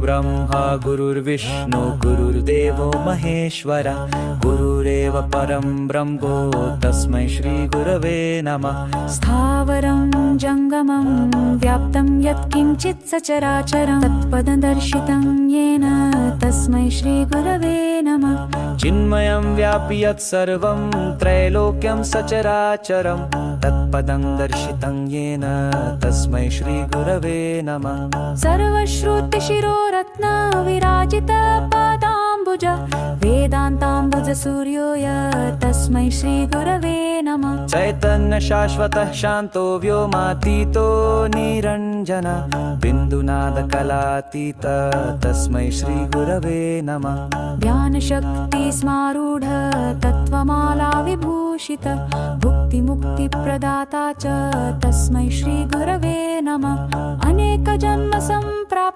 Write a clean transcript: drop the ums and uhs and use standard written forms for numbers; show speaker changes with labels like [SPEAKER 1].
[SPEAKER 1] गुरुर्ब्रह्मा गुरुर्विष्णु गुरुर्देवो महेश्वर गुरुरेव परं ब्रह्मो तस्मै श्री गुरवे नमः।
[SPEAKER 2] स्थावरं जङ्गमं व्याप्तं यत्किञ्चित् सचराचरं तत्पददर्शितं येन तस्मै श्री गुरवे नमः।
[SPEAKER 1] चिन्मयं व्यापि यत्सर्वं त्रैलोक्यं सचराचरं तत्पदं दर्शितं येन तस्मै श्री गुरवे नमः।
[SPEAKER 2] सर्वश्रुतिशिरोरत्न विराजित पादाम्बुज वेदान्ताम्बुज सूर्योय तस्मै श्री गुरवे नमः।
[SPEAKER 1] चैतन्य शाश्वतः शान्तो व्योमातीतो निरञ्जन बिन्दुनाद कलातीत तस्मै श्री गुरवे नमः।
[SPEAKER 2] ज्ञानशक्ति स्मारूढ तत्त्वमाला विभूषित भुक्तिमुक्तिप्रदाता च तस्मै श्री गुरवे नमः। अनेक जन्म संप्राप्त